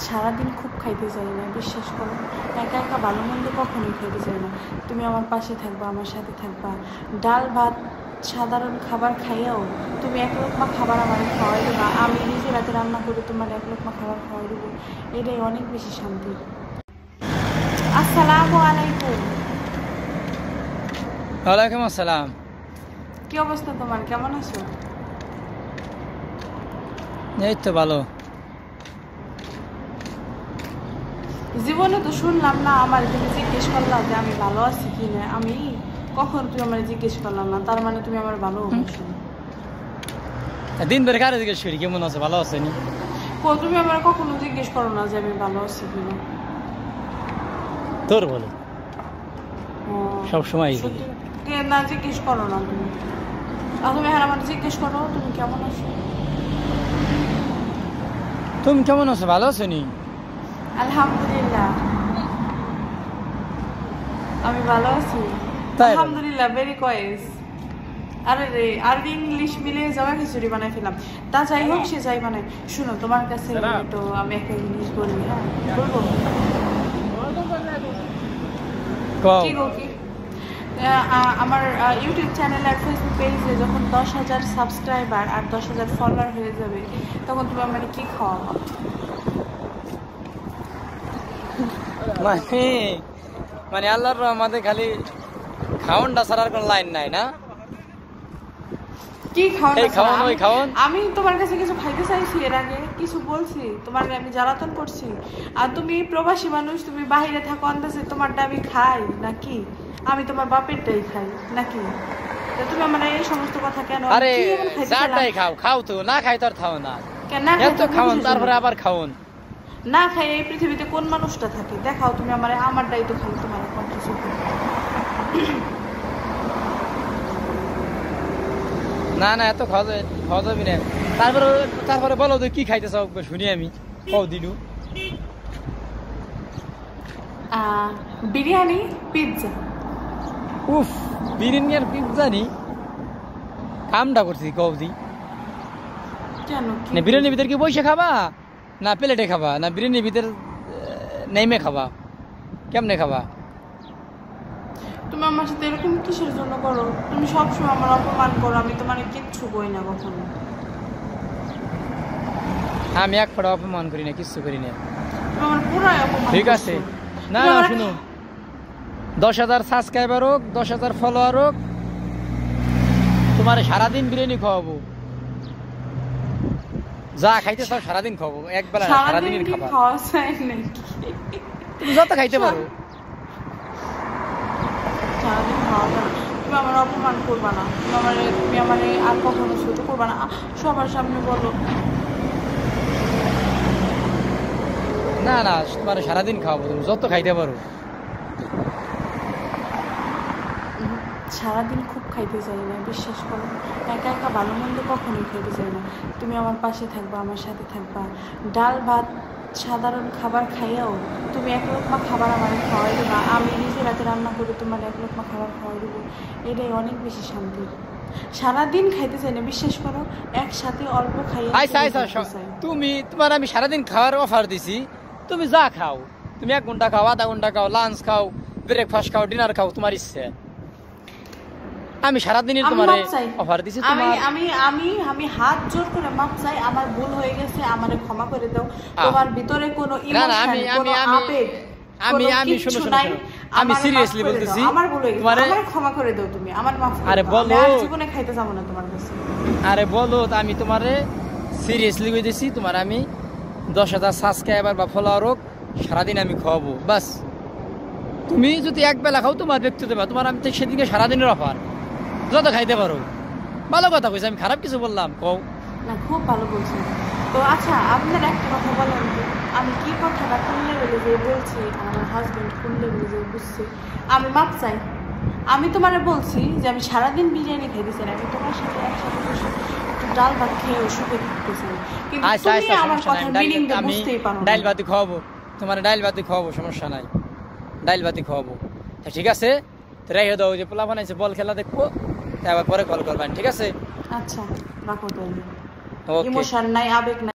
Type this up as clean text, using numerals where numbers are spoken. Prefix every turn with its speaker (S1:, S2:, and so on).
S1: সারাদিন খুব খাইতে চাই না, বিশ্বাস করো। একা একা ভালো মন্দ কখনোই খাইতে চাই না। তুমি আমার পাশে থাকবা, আমার সাথে থাকবা। ডাল ভাত সাধারণ খাবার খাইয়াও তুমি এক লোকমা খাবার আমার খাওয়াই দেবা, আমি নিজে রাতে রান্না করে তোমার এক লোকমা খাবার খাওয়াই দেবো। এটাই অনেক বেশি শান্তি। আসসালামু আলাইকুম।
S2: ওয়ালাইকুম আসসালাম।
S1: কি অবস্থা তোমার, কেমন আছো?
S2: এই তো ভালো।
S1: জীবনে তো শুনলাম না আমার, তুমি জিজ্ঞেস করলাম যে আমি ভালো আছি কি না। আমি কখন তুমি আমার জিজ্ঞেস করলাম না, তার মানে তুমি আমার ভালো আছো?
S2: দিন ধরে কারে জিজ্ঞেস করি কেমন আছে, ভালো আছে নি?
S1: তুমি আমার কখনো জিজ্ঞেস করো না যে আমি ভালো আছি কি না।
S2: তোর বলে সব সময়
S1: না, জিজ্ঞেস করো না তুমি। আর তুমি হ্যাঁ আমার জিজ্ঞেস করো তুমি কেমন আছো।
S2: তুমি কেমন আছো, ভালো আছো নি?
S1: আলহামদুলিল্লাহ আমি ভালো আছি, আলহামদুলিল্লাহ, ভেরি কয়েস। আরে রে, আর ইংলিশ মিলে যাওয়া খিচুড়ি বানাই ফেলাম। তা যাই হোক, সে যাই বানাই। শুনো, তোমার কাছে তো আমি একটা জিনিস বলি, হ্যাঁ বলবো? কি গো কি? আমার ইউটিউব চ্যানেল আর ফেসবুক পেজে যখন 10,000 সাবস্ক্রাইবার আর 10,000 ফলোয়ার হয়ে যাবে, তখন তুমি আমার কি খাওয়াবা?
S2: মানে আল্লাহর রহমতে খালি খাওনটা ছাড়ার কোন লাইন নাই না?
S1: কি
S2: খাওন?
S1: আমি তোমার কাছে কিছু খাইতে চাইছি, এর আগে কিছু বলছি তোমার? আমি জ্বালাতন করছি? আর তুমি প্রবাসী মানুষ, তুমি বাহিরে থাকো, আন্দাজে তোমারটা আমি খাই নাকি? আমি তোমার বাপেরটাই খাই নাকি? তুমি আমার এই সমস্ত কথা কেন?
S2: আরে যাটাই খাও তো, না খাই তো আর খাও না কেন? এত খাওন তারপরে আবার খাওন
S1: না খাই এই পৃথিবীতে কোন মানুষটা থাকে? দেখাও তুমি আমার, আমারটাই তো খাই তোমার কিছু।
S2: না না, এত খাওয়া যাবি না। তারপরে বলো তো কি খাইতে চাও, শুনি আমি। কও দিলু।
S1: বিরিয়ানি, পিৎজা।
S2: উফ, বিরিয়ানি আর পিৎজা নি কামটা করছি, কও দি।
S1: কেন?
S2: না বিরিয়ানির ভিতর কি বসে খাবা, না প্লেটে খাবা, না বিরিয়ানির ভিতর নেমে খাবা? কেমনে খাবা?
S1: তুমি আমার সাথে এরকম কিসের জন্য করো? তুমি সবসময় আমার অপমান করো, আমি তোমার কিচ্ছু কই না কখনো।
S2: আমি এক ফোঁটা অপমান করি না, কিচ্ছু করি না।
S1: তুমি আমার পুরাই অপমান।
S2: ঠিক আছে, না না শুনো, 10,000 সাবস্ক্রাইবার হোক, 10,000 ফলোয়ার হোক, তোমার সারাদিন বিরিয়ানি খাওয়াবো। যা খাইতে চাও সারাদিন খাবো, একবেলা সারাদিনের খাবার। তুমি যত খাইতে পারো।
S1: সারাদিন খাওয়া যায় না। তুমি আমার অপমান করবা না, তুমি আমার আর কখনো ছোট করবা না, সবার সামনে বলো।
S2: না না, তোমার সারাদিন খাওয়াবো, তুমি যত খাইতে পারো।
S1: সারাদিন খুব খাইতে চাই না, বিশ্বাস করো। একা একা ভালো মন্দ কখনোই খাইতে চাই না। তুমি আমার পাশে থাকবা, আমার সাথে থাকবা। ডাল ভাত সাধারণ খাবার খাইয়াও তুমি এক লোকমা খাবার আমার খাওয়াই দেবা, আমি নিজে রাতে রান্না করে তোমার এক লোকমা খাবার খাওয়াই দেবো। এটাই অনেক বেশি শান্তি। সারাদিন খাইতে চাই না, বিশ্বাস করো। একসাথে অল্প খাইয়া
S2: তোমার আমি সারাদিন খাওয়ার অফার দিছি, তুমি যা খাও। তুমি 1 ঘন্টা খাও, আধা ঘন্টা খাও, লাঞ্চ খাও, ব্রেকফাস্ট খাও, ডিনার খাও, তোমার ইচ্ছে। আমি সারাদিনের তোমার অফার দিছি।
S1: আমি হাত জোর করে মাপ চাই, আমার ভুল হয়ে গেছে, আমারে ক্ষমা করে দাও। তোমার ভিতরে কোনো ইমোশন, কোনো আবেগ, আমি শুনো,
S2: আমি সিরিয়াসলি বলতেছি,
S1: আমার ভুল হয়ে গেছে, আমারে ক্ষমা করে দাও তুমি, আমার মাফ করে দাও। আরে বলো, আমি জীবনে খাইতে যাব না তোমার কাছে।
S2: আরে বলো, আমি তোমারে সিরিয়াসলি কইতেছি, তোমার আমি 10,000 সাবস্ক্রাইবার বা ফলোয়ার হোক, সারাদিন আমি খাওয়াবো। বাস তুমি যদি একবেলা খাও, তোমার ব্যক্তিগত ব্যাপার, তোমার আমি সেদিনকে সারাদিনের অফার, যত খাইতে পারো। ভালো কথা কইছি, আমি খারাপ কিছু বললাম? কও
S1: না, খুব ভালো বলছেন তো। আচ্ছা, আপনার একটা কথা বলেন তো, আমি কি কথাটা কোন লেভেলে যে বলছি, আমার হাজবেন্ড কোন লেভেলে যে বুঝছে? আমি মাপ চাই। আমি তোমারে বলছি যে আমি সারাদিন বিরিয়ানি খাইতে চাই না, আমি তোমার সাথে একসাথে বসে একটু ডাল ভাত খেয়ে সুখে থাকতে চাই, কিন্তু তুমি আমার কথা মিনিংটা বুঝতেই পারো না।
S2: ডাল ভাতই খাওয়াবো তোমার, ডাল ভাতই খাওয়াবো, সমস্যা নাই, ডাল ভাতই খাওয়াবো। ঠিক আছে, রেখে দাও। যে পোলা বানাইছে, বল খেলা দেখবো, আবার পরে কল করবেন, ঠিক আছে?
S1: আচ্ছা রাখো তাহলে। ইমোশন নাই, আবেগ নাই।